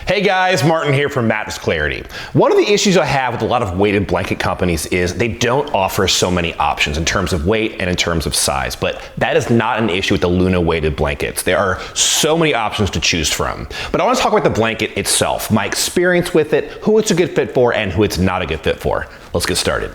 Hey guys, Martin here from Mattress Clarity. One of the issues I have with a lot of weighted blanket companies is they don't offer so many options in terms of weight and in terms of size, but that is not an issue with the Luna weighted blankets. There are so many options to choose from. But I want to talk about the blanket itself, my experience with it, who it's a good fit for and who it's not a good fit for. Let's get started.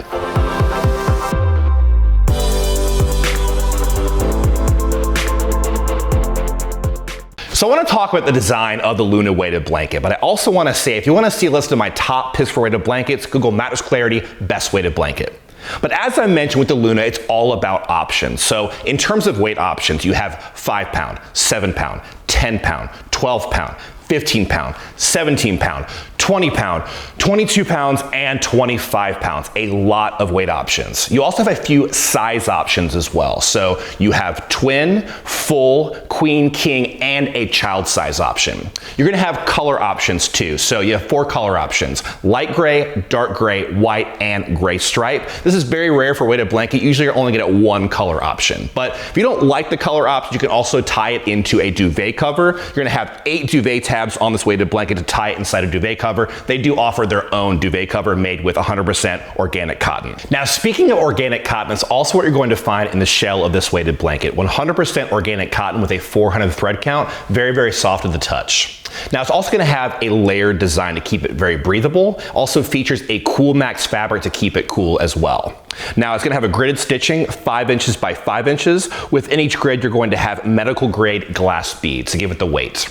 So I want to talk about the design of the Luna weighted blanket, but I also want to say if you want to see a list of my top picks for weighted blankets, Google Mattress Clarity best weighted blanket. But as I mentioned with the Luna, it's all about options. So in terms of weight options, you have 5 pound, 7 pound, 10 pound, 12 pound, 15 pound, 17 pound, 20 pound, 22 pounds, and 25 pounds. A lot of weight options. You also have a few size options as well. So you have twin, full, queen, king, and a child size option. You're gonna have color options too. So you have 4 color options: light gray, dark gray, white, and gray stripe. This is very rare for a weighted blanket. Usually you're only gonna get 1 color option. But if you don't like the color option, you can also tie it into a duvet cover. You're gonna have 8 duvet tabs on this weighted blanket to tie it inside a duvet cover. They do offer their own duvet cover made with 100% organic cotton. Now, speaking of organic cotton, it's also what you're going to find in the shell of this weighted blanket. 100% organic cotton with a 400 thread count, very, very soft to the touch. Now, it's also going to have a layered design to keep it very breathable. Also features a Cool Max fabric to keep it cool as well. Now, it's going to have a gridded stitching, 5 inches by 5 inches. Within each grid, you're going to have medical grade glass beads to give it the weight.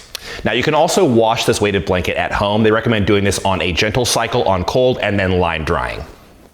Now, you can also wash this weighted blanket at home. They recommend doing this on a gentle cycle on cold and then line drying.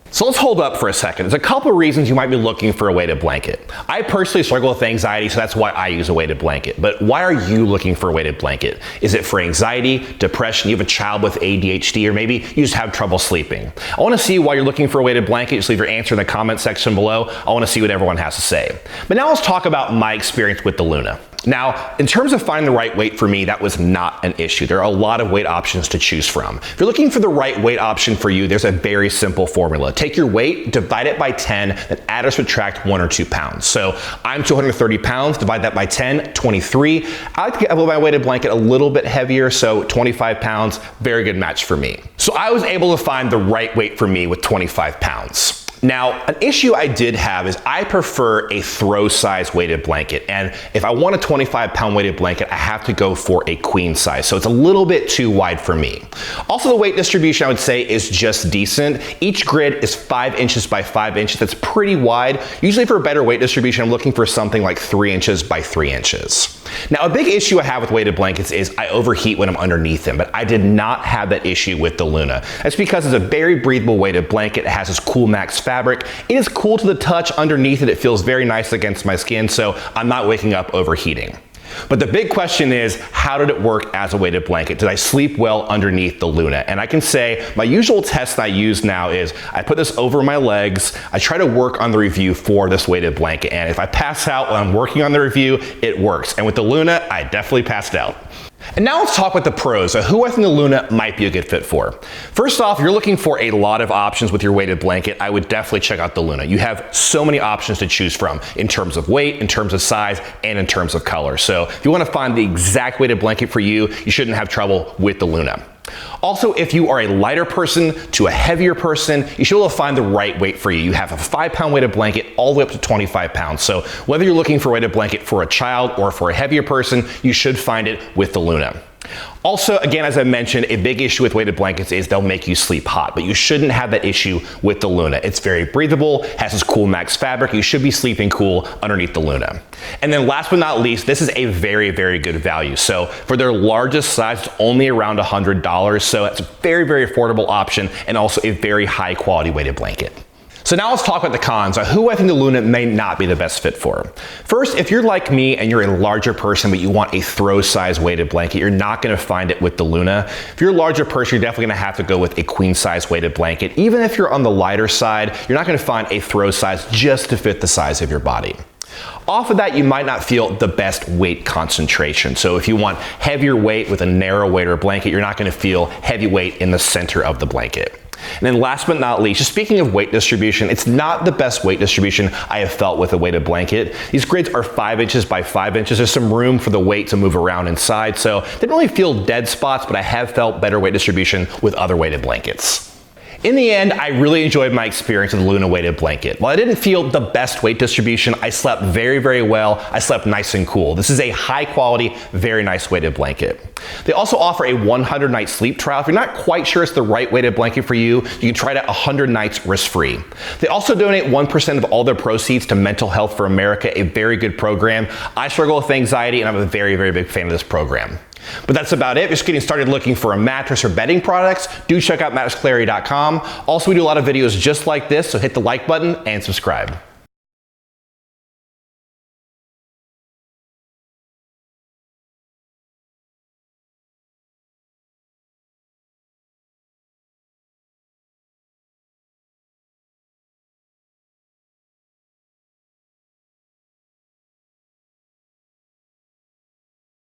So let's hold up for a second. There's a couple of reasons you might be looking for a weighted blanket. I personally struggle with anxiety, so that's why I use a weighted blanket. But why are you looking for a weighted blanket? Is it for anxiety, depression, you have a child with ADHD, or maybe you just have trouble sleeping? I want to see why you're looking for a weighted blanket. Just leave your answer in the comment section below. I want to see what everyone has to say. But now let's talk about my experience with the Luna. Now, in terms of finding the right weight for me, that was not an issue. There are a lot of weight options to choose from. If you're looking for the right weight option for you, there's a very simple formula. Take your weight, divide it by 10, then add or subtract 1 or 2 pounds. So I'm 230 pounds, divide that by 10, 23. I like to get my weighted blanket a little bit heavier, so 25 pounds, very good match for me. So I was able to find the right weight for me with 25 pounds. Now, an issue I did have is I prefer a throw size weighted blanket. And if I want a 25 pound weighted blanket, I have to go for a queen size. So it's a little bit too wide for me. Also, the weight distribution I would say is just decent. Each grid is 5 inches by 5 inches. That's pretty wide. Usually for a better weight distribution, I'm looking for something like 3 inches by 3 inches. Now, a big issue I have with weighted blankets is I overheat when I'm underneath them, but I did not have that issue with the Luna. That's because it's a very breathable weighted blanket. It has this Cool Max fabric. It is cool to the touch underneath it. It feels very nice against my skin, so I'm not waking up overheating. But the big question is, how did it work as a weighted blanket? Did I sleep well underneath the Luna? And I can say my usual test I use now is I put this over my legs. I try to work on the review for this weighted blanket. And if I pass out when I'm working on the review, it works. And with the Luna, I definitely passed out. And now let's talk about the pros, who I think the Luna might be a good fit for. First off, if you're looking for a lot of options with your weighted blanket, I would definitely check out the Luna. You have so many options to choose from in terms of weight, in terms of size, and in terms of color. So if you want to find the exact weighted blanket for you, you shouldn't have trouble with the Luna. Also, if you are a lighter person to a heavier person, you should be able to find the right weight for you. You have a 5 pound weighted blanket all the way up to 25 pounds. So whether you're looking for a weighted blanket for a child or for a heavier person, you should find it with the Luna. Also, again, as I mentioned, a big issue with weighted blankets is they'll make you sleep hot, but you shouldn't have that issue with the Luna. It's very breathable, has this Cool Max fabric. You should be sleeping cool underneath the Luna. And then last but not least, this is a very, very good value. So for their largest size, it's only around $100. So it's a very, very affordable option and also a very high quality weighted blanket. So now let's talk about the cons, who I think the Luna may not be the best fit for. First, if you're like me and you're a larger person but you want a throw size weighted blanket, you're not going to find it with the Luna. If you're a larger person, you're definitely going to have to go with a queen size weighted blanket. Even if you're on the lighter side, you're not going to find a throw size just to fit the size of your body. Off of that, you might not feel the best weight concentration. So if you want heavier weight with a narrow weight or blanket, you're not going to feel heavy weight in the center of the blanket. And then last but not least, just speaking of weight distribution, it's not the best weight distribution I have felt with a weighted blanket. These grids are 5 inches by 5 inches. There's some room for the weight to move around inside, so they don't really feel dead spots, but I have felt better weight distribution with other weighted blankets. In the end, I really enjoyed my experience with the Luna weighted blanket. While I didn't feel the best weight distribution, I slept very, very well. I slept nice and cool. This is a high quality, very nice weighted blanket. They also offer a 100-night sleep trial. If you're not quite sure it's the right weighted blanket for you, you can try it out 100 nights risk-free. They also donate 1% of all their proceeds to Mental Health for America, a very good program. I struggle with anxiety and I'm a very, very big fan of this program. But that's about it. If you're just getting started looking for a mattress or bedding products, do check out mattressclarity.com. Also, we do a lot of videos just like this, so hit the like button and subscribe.